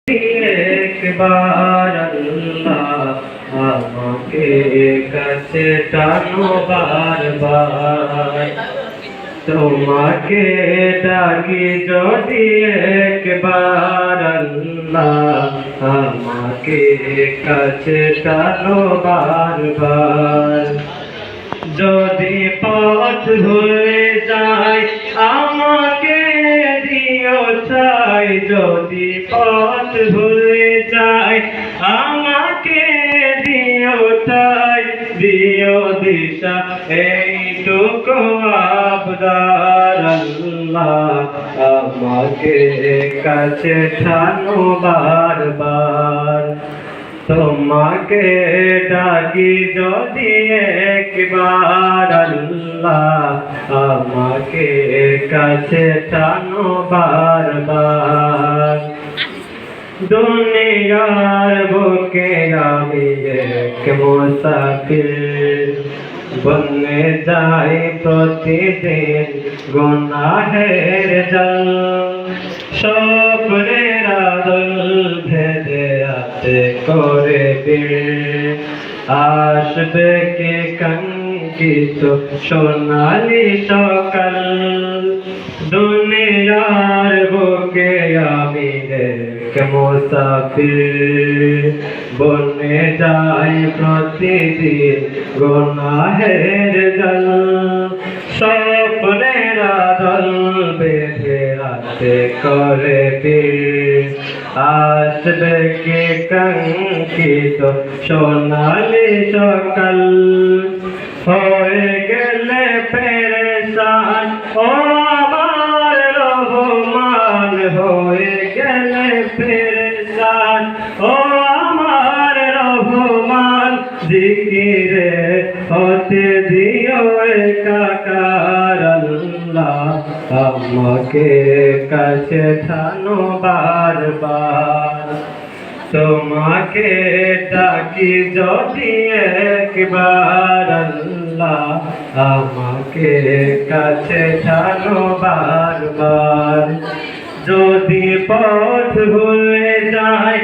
একবার আল্লাহ আমাকে কাছে টানো বারবার, তোমাকে ডাকি যদি একবার আল্লাহ আমাকে কাছে টানো বারবার। যদি পথ ভুলে যাই আমাকে দিও ছাই, যদি পথ ভুলে যাই আমাকে দিও ছাই, দিও দিশা এইটুকু আবদার আল্লাহ আমাকে কাছে টানো বারবার। তোমাকে ডাকি যদি একবার আল্লাহ আমাকে কাছে টানো বারবার। দুনিয়ার বুকে আমি এক মুসাফির, বনে যাই প্রতিদিন গুনাহের জল। স্বপ্নের আদল ভেদে আছে করে ভিড়, আসবে কে কাঙ্ক্ষিত সোনালি সকাল। দুনিয়ার বুকে আমি এক মুসাফির, বনে যাই প্রতিদিন গুনাহের জল। স্বপ্নের আদল বেঁধে রাতে করে ভিড়, আসবে কে কাঙ্ক্ষিত সোনালি সকাল। হয়ে গেলে পেরেশান ও আমার রহমান, হয়ে গেলে পেরেশান ও আমার রহমান। জিকিরে হতে দিও একাকার আল্লাহ আমাকে কাছে টানো বারবার। তোমাকে ডাকি যদি একবার আল্লাহ আমাকে কাছে টানো বারবার। যদি পথ ভুলে যাই